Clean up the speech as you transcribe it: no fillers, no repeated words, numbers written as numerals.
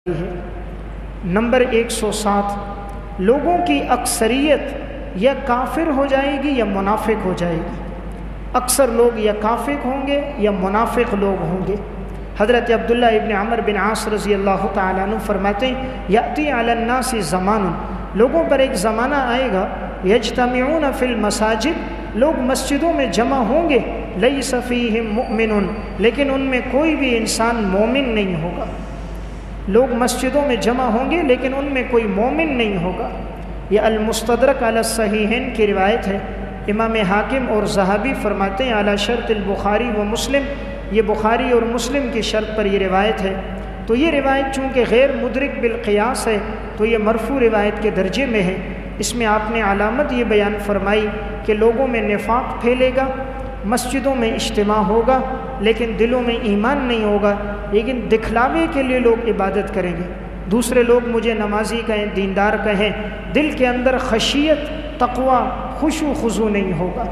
ہے۔ نمبر 107، لوگوں کی اکثریت یا کافر ہو جائے گی یا منافق ہو جائے گی۔ اکثر لوگ یا کافر ہوں گے یا منافق لوگ ہوں گے۔ حضرت عبداللہ ابن عمر بن عاص رضی اللہ تعالیٰ عنہ فرماتے ہیں یأتی علی الناس زمان، لوگوں پر ایک زمانہ آئے گا یجتمعون فی المساجد، لوگ مسجدوں میں جمع ہوں گے، لیس فیہم مؤمن، لیکن ان میں کوئی بھی انسان مومن نہیں ہوگا۔ لوگ مسجدوں میں جمع ہوں گے لیکن ان میں کوئی مومن نہیں ہوگا۔ یہ المستدرک علی الصحیحین کی روایت ہے۔ امام حاکم اور ذہبی فرماتے ہیں علی شرط البخاری و مسلم، یہ بخاری اور مسلم کی شرط پر یہ روایت ہے۔ تو یہ روایت چونکہ غیر مدرک بالقیاس ہے تو یہ مرفوع روایت کے درجے میں ہے۔ اس میں آپ نے علامت یہ بیان فرمائی کہ لوگوں میں نفاق پھیلے گا، مسجدوں میں اجتماع ہوگا لیکن دلوں میں ایمان نہیں ہوگا، لیکن دکھلاوے کے لیے لوگ عبادت کریں گے۔ دوسرے لوگ مجھے نمازی کہیں، دیندار کہیں، دل کے اندر خشیت، تقوی، خشوع و خضوع نہیں ہوگا۔